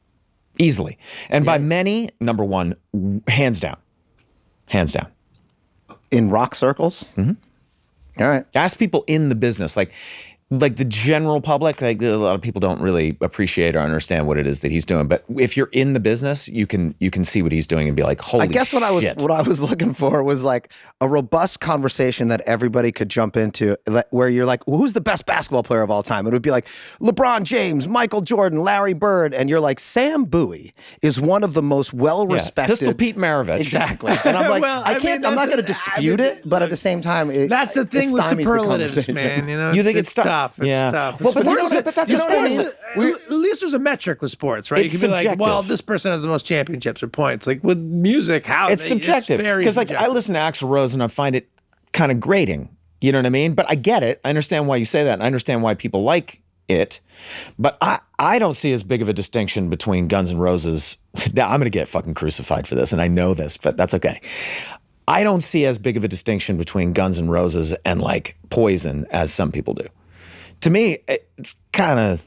easily, and by many, number 1, hands down. In rock circles? Mm-hmm. All right. Ask people in the business, like the general public, a lot of people don't really appreciate or understand what it is that he's doing. But if you're in the business, you can see what he's doing and be like, holy shit. I guess what I was looking for was like a robust conversation that everybody could jump into, where you're like, well, who's the best basketball player of all time? It would be like LeBron James, Michael Jordan, Larry Bird, and you're like, Sam Bowie is one of the most well-respected. Pistol Pete Maravich. Exactly. And I'm like, Well, I'm not going to dispute it, but at the same time, That's the thing with stymies the superlatives, conversation. man. You know, You think it's it's tough? tough. It's Yeah. tough. Well, but Sports- that's you the know thing. what I mean? At least there's a metric with sports, right? It's You can be like, subjective. well, this person has the most championships or points. Like with music, how It's subjective. very Because I subjective. listen to Axl Rose and I find it kind of grating. You know what I mean? But I get it. I understand why you say that. And I understand why people like it. But I don't see as big of a distinction between Guns N' Roses. Now, I'm going to get fucking crucified for this, and I know this, but that's okay. I don't see as big of a distinction between Guns N' Roses and like Poison as some people do. To me, it's kind of...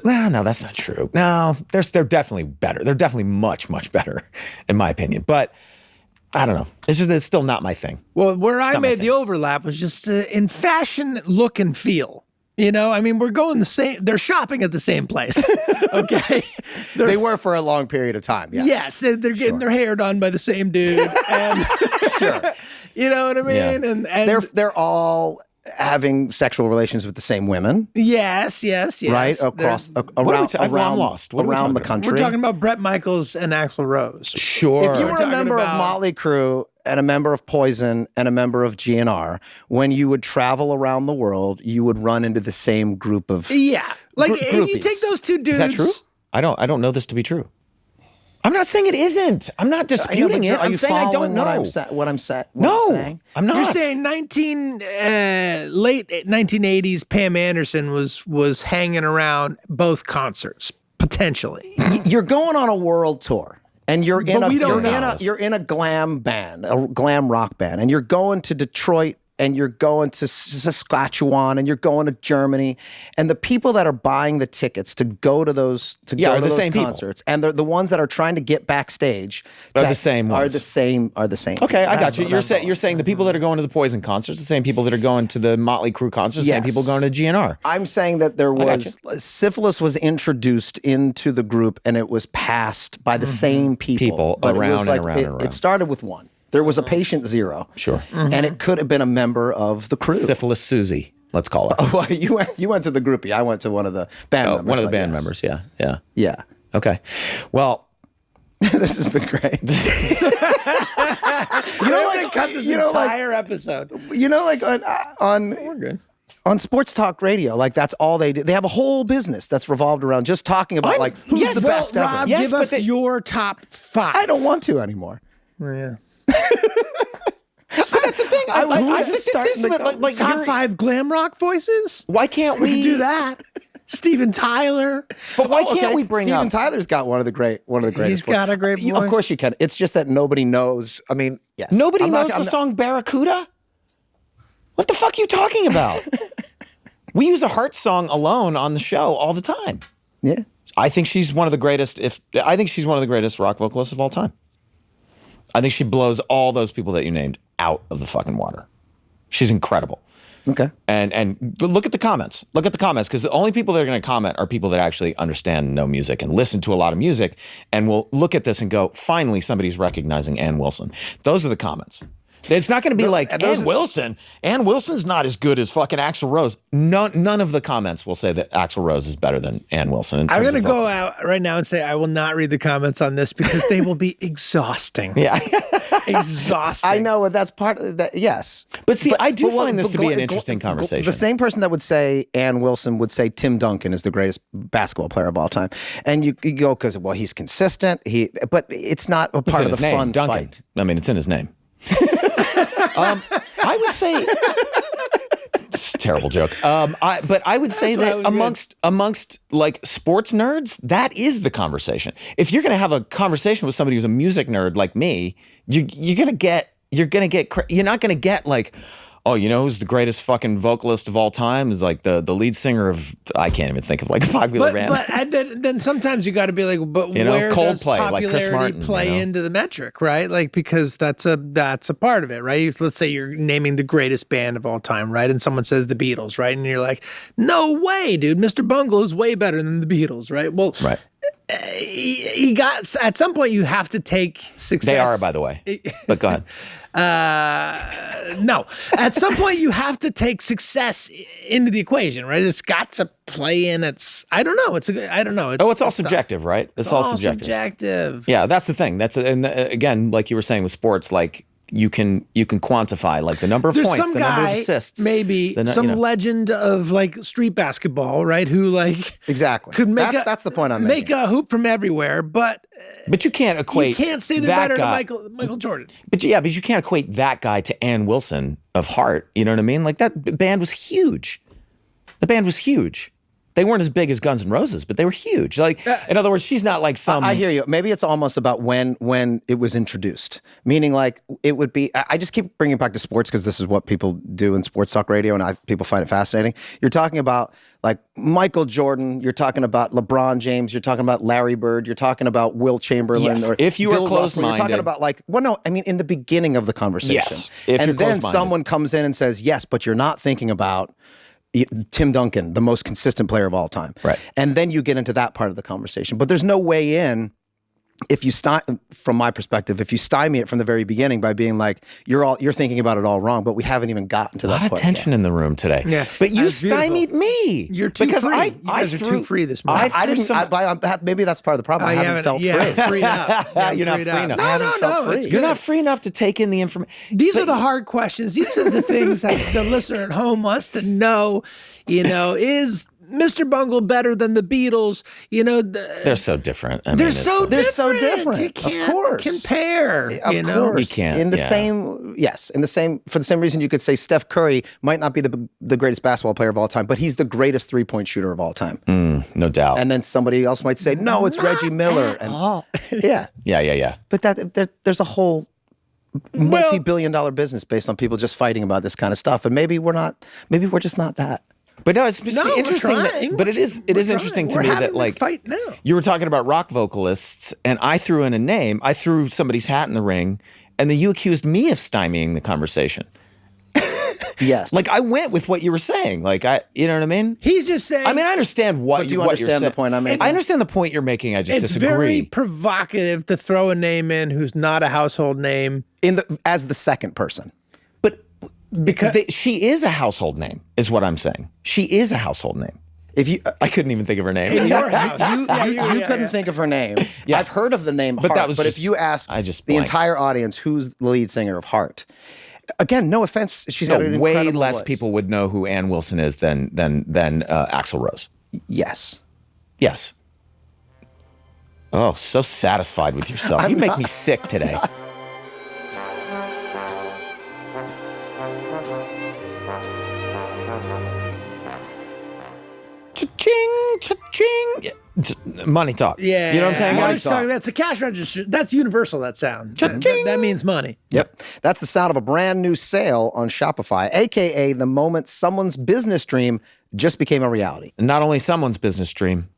No, that's not true. No, they're definitely better. They're definitely much, much better, in my opinion. But I don't know. It's still not my thing. Well, where I not my made the overlap was just in fashion, look, and feel. You know, I mean, we're going the same. They're shopping at the same place. Okay, They were for a long period of time. Yes. yes, they're getting their hair done by the same dude, and Sure. you know what I mean. Yeah. And They're all having sexual relations with the same women, yes, right? Across around I'm lost. What are we around the talking country. We're talking about Bret Michaels and Axl Rose. Sure. If you were a talking member of about- Motley Crue and a member of Poison and a member of GNR, when you would travel around the world, you would run into the same group of Yeah, like if you groupies. take those two dudes. Is that true? I don't know this to be true. I'm not saying it isn't. I'm not disputing it. I'm saying I don't know. What I'm saying? No, I'm not. You're saying late 1980s, Pam Anderson was hanging around both concerts potentially. You're going on a world tour. And you're in we don't know. you're in a glam band, a glam rock band, and you're going to Detroit and you're going to Saskatchewan and you're going to Germany, and the people that are buying the tickets to go to those are the those same people. concerts, and they're the ones that are trying to get backstage Are the same Are ones. the same. Okay, I That's got you. what- You're saying the people that are going to the Poison concerts, the same people that are going to the Motley Crue concerts, the same Yes. people going to GNR. I'm saying that there got was syphilis was introduced into the group and it was passed by the same people. But it was around and like, around and around. It started with one. There was a patient zero. Sure. And it could have been a member of the crew. Syphilis Susie, let's call her. Well, you went to the groupie. I went to one of the band members. One of the but band yes. members. Yeah. Yeah. Okay. Well, This has been great. Cut this entire episode. On sports talk radio, like that's all they do. They have a whole business that's revolved around just talking about like who's the best ever. Rob, Yes, give but us they- your top 5. I don't want to anymore. Yeah. that's the thing. I think this is like Top you're- 5 glam rock voices. Why can't We we can do that. Steven Tyler. But why can't we bring Steven up? Tyler's got one of the greatest. He's got a great Of voice. course you can. It's just that nobody knows. I mean, yes. Nobody I'm knows not- the song Barracuda? What the fuck are you talking about? We use a Heart song alone on the show all the time. Yeah. I think she's one of the greatest. I think she's one of the greatest rock vocalists of all time. I think she blows all those people that you named out of the fucking water. She's incredible. Okay. And look at the comments. Look at the comments, because the only people that are going to comment are people that actually understand and know music and listen to a lot of music and will look at this and go, finally, somebody's recognizing Ann Wilson. Those are the comments. It's not going to be like those- Ann Wilson. Ann Wilson's not as good as fucking Axl Rose. None of the comments will say that Axl Rose is better than Ann Wilson. I'm going to go out right now and say I will not read the comments on this because they will be exhausting. Yeah. Exhausting. I know that's part of that. Yes, But see, I do find this to be an Gl- interesting Gl- conversation. The same person that would say Ann Wilson would say Tim Duncan is the greatest basketball player of all time, and you go because he's consistent. But it's not a part of the his name, fun Duncan. fight. I mean, it's in his name. I would say it's a terrible joke. But I would say that amongst like sports nerds, that is the conversation. If you're going to have a conversation with somebody who's a music nerd like me, you're not going to get like, oh, you know who's the greatest fucking vocalist of all time? Is like the lead singer of, I can't even think of like a popular band. But and then sometimes you got to be like, but You know, where does Coldplay, like Chris popularity Martin, play you know? into the metric, right? Like because that's a part of it, right? Let's say you're naming the greatest band of all time, right? And someone says the Beatles, right? And you're like, no way, dude, Mr. Bungle is way better than the Beatles, right? Well, Right. He got at some point you have to take success. They are, by the way. But go ahead. No, at some point you have to take success into the equation, right? It's got to play in. I don't know. I don't know. It's all tough. subjective, right? It's all subjective. Yeah, that's the thing. And again, like you were saying with sports, like you can quantify like the number of There's points, some the number guy, of assists, maybe some legend of like street basketball, right? Who like Exactly. could make that's the point I'm make making. a hoop from everywhere, but you can't equate. you can't say they're that better guy, than Michael Jordan. But you can't equate that guy to Ann Wilson of Heart. You know what I mean? Like that band was huge. The band was huge. They weren't as big as Guns N' Roses, but they were huge. Like, in other words, she's not like some. I hear you. Maybe it's almost about when it was introduced. Meaning, like it would be. I just keep bringing it back to sports because this is what people do in sports talk radio, and people find it fascinating. You're talking about like Michael Jordan. You're talking about LeBron James. You're talking about Larry Bird. You're talking about Will Chamberlain. Yes. Or If you Bill are closed-minded. Russell. You're talking about like. Well, no. I mean, in the beginning of the conversation. Yes. If and you're then closed-minded. someone comes in and says, "Yes, but you're not thinking about." Tim Duncan, the most consistent player of all time. Right. And then you get into that part of the conversation. But there's no way in if you from my perspective, if you stymie it from the very beginning by being like, you're thinking about it all wrong, but we haven't even gotten to that point. A lot of tension in the room today. Yeah. But you That's beautiful. stymied me. You're too because free. I You guys are too free this morning. I didn't. Maybe that's part of the problem. I haven't felt free. Freed up. You're not free enough. No, I haven't felt free. it's You're good. not free enough to take in the information. These are the hard questions. These are the things that the listener at home wants to know. You know, is Mr. Bungle better than the Beatles? You know, They're so different. I mean, they're it's so different. You Of can't course. compare. Of you know? course. You can't, In the yeah. same, yes, for the same reason you could say Steph Curry might not be the greatest basketball player of all time, but he's the greatest 3-point shooter of all time. no doubt. And then somebody else might say, no, it's Reggie Miller. Yeah. Yeah. But there's a whole multi-billion-dollar business based on people just fighting about this kind of stuff. And maybe we're just not that. But no, it's No, we're interesting. trying. But it is interesting to We're me having that the like fight now. you were talking about rock vocalists, and I threw in a name. I threw somebody's hat in the ring, and then you accused me of stymieing the conversation. Yes. Like I went with what you were saying. Like you know what I mean? He's just saying. I mean, I understand what But do you what you're understand the saying. point I'm making? I understand the point you're making. I just it's disagree. very provocative to throw a name in who's not a household name. As the second person. But Because she is a household name, is what I'm saying. She is a household name. If you I couldn't even think of her name. in your house. you couldn't think of her name. Yeah. I've heard of the name But Heart, that was but just- if you ask I just the blanked. entire audience who's the lead singer of Heart, again, no offense, she's got an way incredible less voice. people would know who Ann Wilson is than Axl Rose. Yes. Yes. Oh, so satisfied with yourself. You make me sick today. Cha-ching, cha-ching. Yeah, just money talk. Yeah, You know what I'm saying, I guys? was talking- that's a cash register. That's universal. That sound. Cha-ching. That means money. Yep. That's the sound of a brand new sale on Shopify, aka the moment someone's business dream just became a reality. Not only someone's business dream,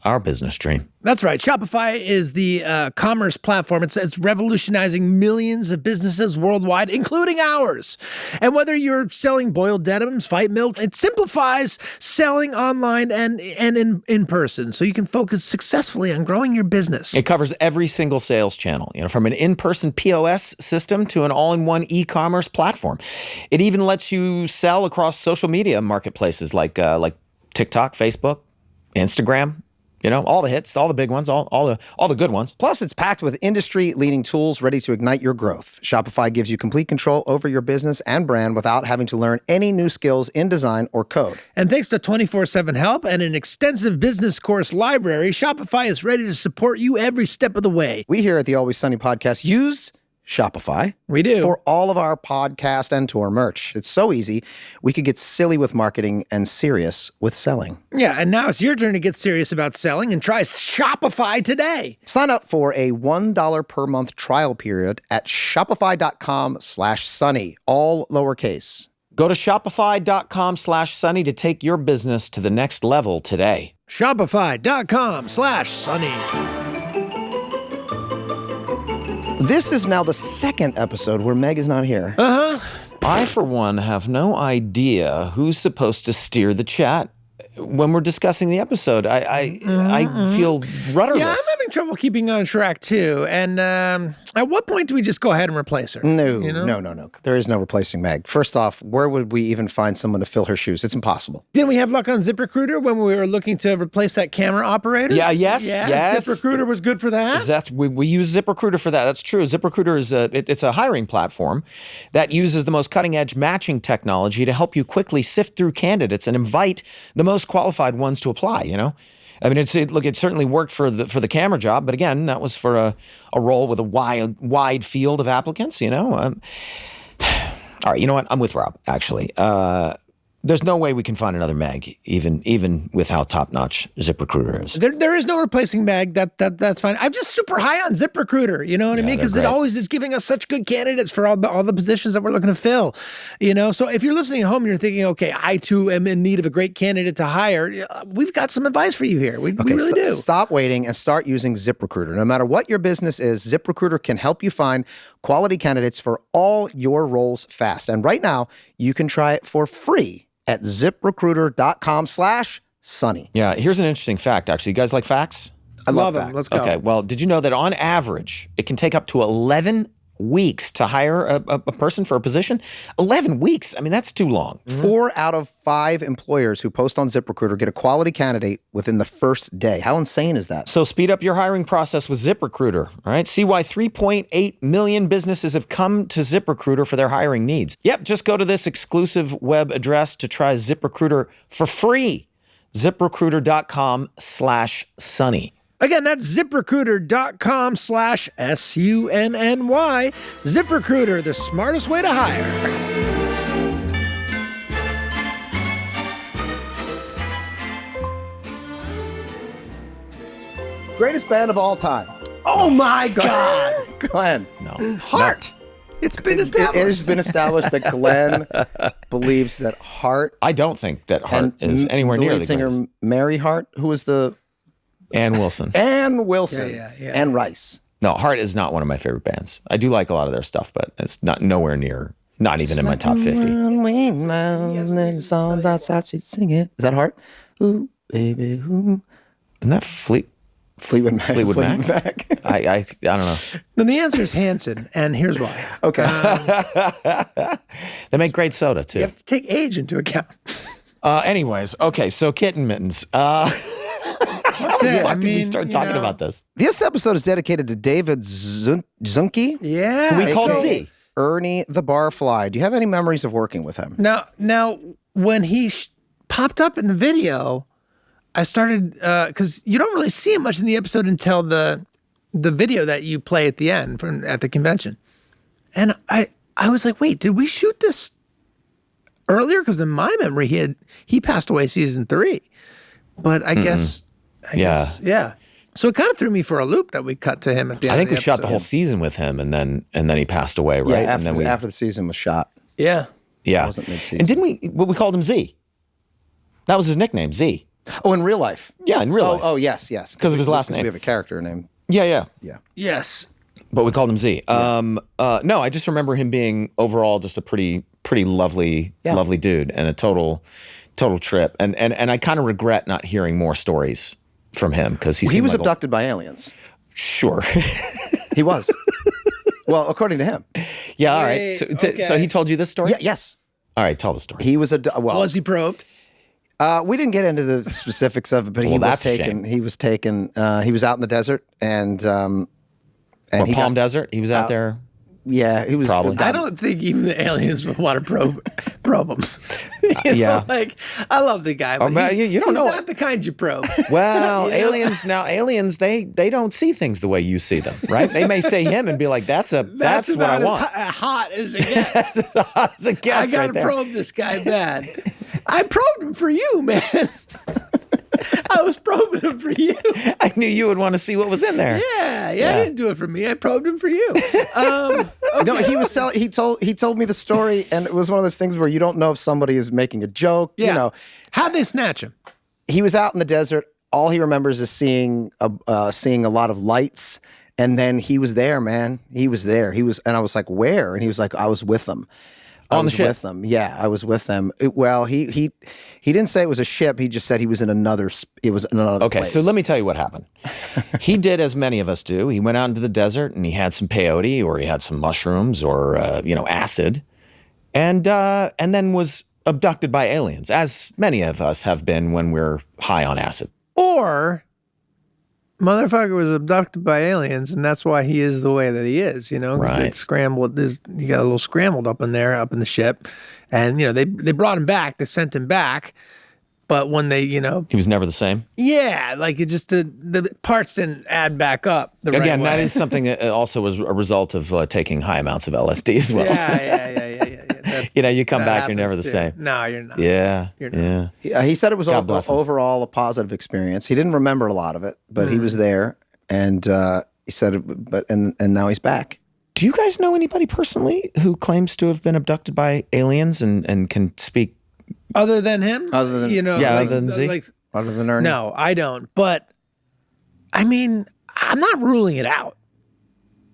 our business dream. That's right. Shopify is the commerce platform. It's revolutionizing millions of businesses worldwide, including ours. And whether you're selling boiled denims, fight milk, it simplifies selling online and in person, so you can focus successfully on growing your business. It covers every single sales channel, from an in-person POS system to an all-in-one e-commerce platform. It even lets you sell across social media marketplaces like TikTok, Facebook, Instagram. All the hits, all the big ones, all the good ones. Plus, it's packed with industry-leading tools ready to ignite your growth. Shopify gives you complete control over your business and brand without having to learn any new skills in design or code. And thanks to 24/7 help and an extensive business course library, Shopify is ready to support you every step of the way. We here at the Always Sunny podcast use Shopify. We do. For all of our podcast and tour merch. It's so easy. We could get silly with marketing and serious with selling. Yeah, and now it's your turn to get serious about selling and try Shopify today. Sign up for a $1 per month trial period at shopify.com/sunny, all lowercase. Go to shopify.com/sunny to take your business to the next level today. Shopify.com/sunny. This is now the second episode where Meg is not here. I, for one, have no idea who's supposed to steer the chat when we're discussing the episode. I feel rudderless. Yeah, I'm having trouble keeping on track too. And at what point do we just go ahead and replace her? No. There is no replacing Meg. First off, where would we even find someone to fill her shoes? It's impossible. Didn't we have luck on ZipRecruiter when we were looking to replace that camera operator? Yes. ZipRecruiter was good for that. We use ZipRecruiter for that. That's true. ZipRecruiter is it's a hiring platform that uses the most cutting-edge matching technology to help you quickly sift through candidates and invite the most qualified ones to apply. I mean, it certainly worked for the camera job, but again, that was for a role with a wide field of applicants. All right, you know what? I'm with Rob, actually. There's no way we can find another Meg, even with how top-notch ZipRecruiter is. There is no replacing Meg. That's fine. I'm just super high on ZipRecruiter. You know what I mean? Because it always is giving us such good candidates for all the positions that we're looking to fill. So if you're listening at home and you're thinking, okay, I too am in need of a great candidate to hire, we've got some advice for you here. We really do. Stop waiting and start using ZipRecruiter. No matter what your business is, ZipRecruiter can help you find quality candidates for all your roles fast. And right now, you can try it for free at ziprecruiter.com/sunny. Yeah, here's an interesting fact, actually. You guys like facts? I love them. facts. Let's go. Okay, well, did you know that on average, it can take up to 11 weeks to hire a person for a position? 11 weeks. I mean, that's too long. 4 out of 5 employers who post on ZipRecruiter get a quality candidate within the first day. How insane is that? So speed up your hiring process with ZipRecruiter, all right? See why 3.8 million businesses have come to ZipRecruiter for their hiring needs. Yep, just go to this exclusive web address to try ZipRecruiter for free. ZipRecruiter.com/sunny. Again, that's ZipRecruiter.com/SUNNY. ZipRecruiter, the smartest way to hire. Greatest band of all time. Oh my God. Glenn. No. Heart. It's been established. It has been established that Glenn believes that Heart I don't think that Hart is anywhere near the lead the singer greatest. Mary Hart, who was the Ann Wilson. Ann Wilson Yeah. and Rice. No, Hart is not one of my favorite bands. I do like a lot of their stuff, but it's nowhere near, not even in my top 50. It's all about Sachi singing. Is that Heart? Ooh, baby, ooh. Isn't that Fleetwood Mac? I don't know. No, the answer is Hanson, and here's why. Okay. They make great soda, too. You have to take age into account. Anyways, okay, so Kitten Mittens. Fuck, did we start talking about this? This episode is dedicated to David Zunke. Yeah. We called aka Z. Ernie the Barfly. Do you have any memories of working with him? Now, when he popped up in the video, I started because you don't really see him much in the episode until the video that you play at the end at the convention, and I was like, wait, did we shoot this earlier? Because in my memory, he passed away season 3, but I guess yeah. So it kind of threw me for a loop that we cut to him at the end. I think of we shot the episode. whole season with him, and then he passed away, right? Yeah, and then after the season was shot. Yeah. yeah, wasn't mid-season. and didn't we? Well, we called him Z. That was his nickname, Z. Oh, in real life. Yeah, in real life. Oh, yes. 'Cause of his last because name. We have a character named. Yeah. Yes. But we called him Z. No, I just remember him being overall just a pretty lovely dude and a total trip. And I kind of regret not hearing more stories from him because He was abducted by aliens. Sure. He was. Well, according to him. Yeah. All right. So he told you this story? Yeah. Yes. All right. Tell the story. He was Was he probed? We didn't get into the specifics of it, but he Well, was that's a taken. shame. He was taken. He was out in the desert, and Or he Palm got, Desert. He was out there. Yeah, he was Probably. I don't think even the aliens would want to probe him. You know, yeah. like I love the guy, but man, you don't he's know. not the kind you probe. Well, You know? aliens, they don't see things the way you see them, right? They may say him and be like, that's what I about want. as hot as it gets. That's as hot as it I gets gotta right there. probe this guy bad. I probed him for you, man. I was probing him for you. I knew you would want to see what was in there. Yeah. I didn't do it for me. I probed him for you. No, he was he told me the story, and it was one of those things where you don't know if somebody is making a joke. Yeah. You know, How'd they snatch him? he was out in the desert. All he remembers is seeing a lot of lights, and then he was there, man. He was there. And I was like, "Where?" And he was like, "I was with them." I On the was ship? with them. Yeah, I was with them. He didn't say it was a ship. He just said he was in another. It was in another. Okay, place. so let me tell you what happened. He did as many of us do. He went out into the desert and he had some peyote, or he had some mushrooms, or acid, and then was abducted by aliens, as many of us have been when we're high on acid. Or motherfucker was abducted by aliens, and that's why he is the way that he is. You know, 'cause Right. it's scrambled. He got a little scrambled up in the ship, and they brought him back. They sent him back, but when they He was never the same. like it just the parts didn't add back up. Again, right that way. is something that also was a result of taking high amounts of LSD as well. Yeah. That's- You come that back, you're never the happens same. too. No, you're not. Yeah, You're not. yeah. He said it was God bless him. overall a positive experience. He didn't remember a lot of it, but he was there, and he said, and now he's back. Do you guys know anybody personally who claims to have been abducted by aliens and can speak? Other than him, Other than- other than Z? Other than Ernie, No, I don't. But I mean, I'm not ruling it out.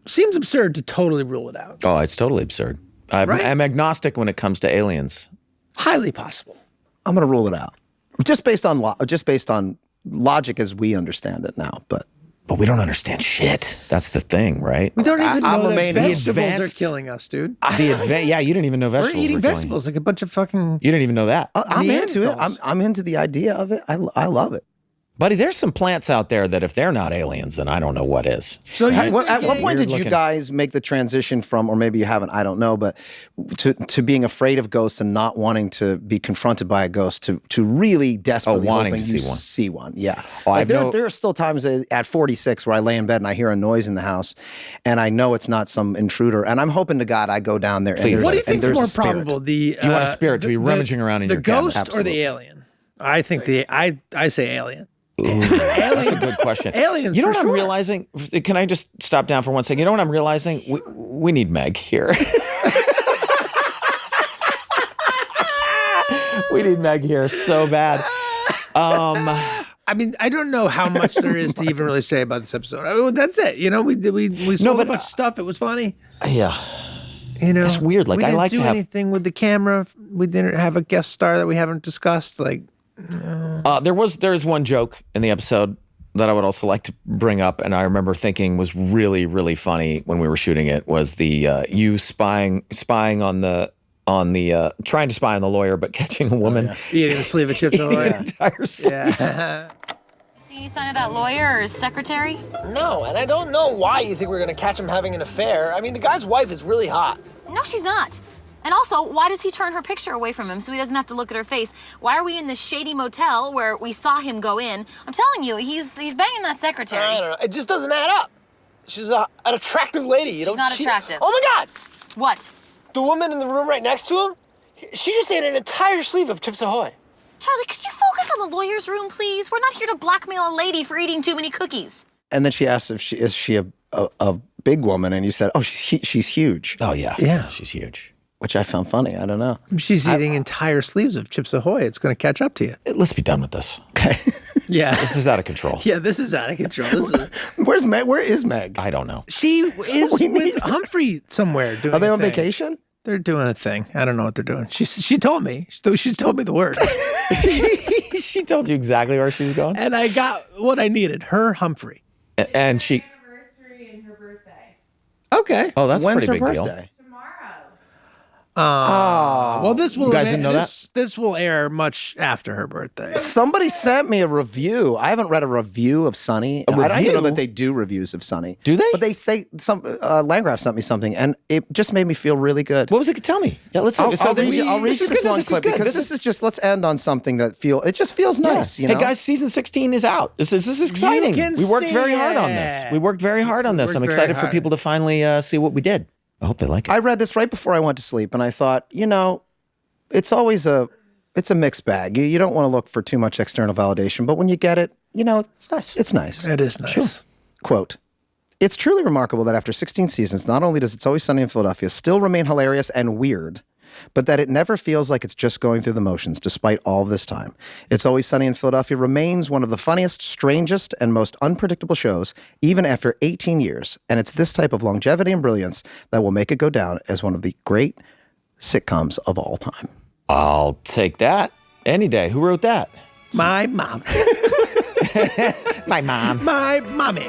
Seems absurd to totally rule it out. Oh, it's totally absurd. Right? I'm agnostic when it comes to aliens. Highly possible. I'm going to rule it out, just based on logic as we understand it now. But We don't understand shit. That's the thing, right? We don't even I'm know that remaining- vegetables are advanced- killing us, dude. Yeah, you didn't even know We're vegetables eating were killing vegetables like a bunch of fucking. You didn't even know that. I'm into it. Neanderthals. I'm into the idea of it. I love it. Buddy, there's some plants out there that if they're not aliens, then I don't know what is. So you At what point did you looking. guys make the transition from, or maybe you haven't, I don't know, but to being afraid of ghosts and not wanting to be confronted by a ghost to really desperately wanting hoping to you see one. see one? Yeah. Oh, Like I've no- there are still times at 46 where I lay in bed and I hear a noise in the house and I know it's not some intruder. And I'm hoping to God I go down there. Please. And there's What do you and think's there's a more spirit. probable? The You want a spirit to be rummaging around in the your cabinet. ghost or Absolutely. the alien? I think I say alien. That's a good question. Aliens, You know for what I'm sure. realizing? Can I just stop down for one second? You know what I'm realizing? We need Meg here. We need Meg here so bad. I mean, I don't know how much there is to even really say about this episode. I mean, that's it. We saw a but, bunch of stuff. It was funny. Yeah. It's weird. Like, we I didn't like do to have- anything with the camera. We didn't have a guest star that we haven't discussed. Like, There's one joke in the episode that I would also like to bring up, and I remember thinking was really, really funny when we were shooting it, was the you spying on the trying to spy on the lawyer, but catching a woman eating a sleeve of chips eating Ahoy. an entire sleeve. Yeah. See any sign of that lawyer or his secretary? No, and I don't know why you think we're gonna catch him having an affair. I mean, the guy's wife is really hot. No, she's not. And also, why does he turn her picture away from him so he doesn't have to look at her face? Why are we in this shady motel where we saw him go in? I'm telling you, he's banging that secretary. I don't know. It just doesn't add up. She's an attractive lady. You She's don't not cheat- attractive. Oh my God! What? The woman in the room right next to him, she just ate an entire sleeve of Chips Ahoy. Charlie, could you focus on the lawyer's room, please? We're not here to blackmail a lady for eating too many cookies. And then she asked if she a big woman, and you said, "Oh, she's huge," Oh yeah, Yeah. she's huge. which I found funny. I don't know. She's eating entire sleeves of Chips Ahoy. It's going to catch up to you. Let's be done with this. Okay. Yeah. This is out of control. Yeah, this is out of control. This is, Where's Meg? Where is Meg? I don't know. she is with Humphrey somewhere doing Are they a on thing. vacation? They're doing a thing. I don't know what they're doing. She told me. She's told me the words. She told you exactly where she was going? And I got what I needed. Her Humphrey. And she... Anniversary and her birthday. Okay. Oh, that's a When's pretty her big deal. birthday? Tomorrow. Well, this will You guys didn't know that? this will air much after her birthday. Somebody sent me a review. I haven't read a review of Sunny. I don't even review? know that they do reviews of Sunny. Do they? But they say some Landgraf sent me something, and it just made me feel really good. What was it? Tell me. Yeah, let's. I'll read this is this good, one this is clip good. because this is just, let's end on something that it just feels nice. You know? Hey guys, season 16 is out. This is exciting. can We worked see very hard on it. this. We worked very hard on this. worked I'm very excited for hard. people to finally see what we did. I hope they like it. I read this right before I went to sleep, and I thought, it's always it's a mixed bag. You don't want to look for too much external validation, but when you get it, it's nice. It's nice. It is nice. Quote, "It's truly remarkable that after 16 seasons, not only does It's Always Sunny in Philadelphia still remain hilarious and weird, but that it never feels like it's just going through the motions despite all this time. It's Always Sunny in Philadelphia remains one of the funniest, strangest, and most unpredictable shows, even after 18 years. And it's this type of longevity and brilliance that will make it go down as one of the great sitcoms of all time." I'll take that any day. Who wrote that? My mom. My mom. My mommy.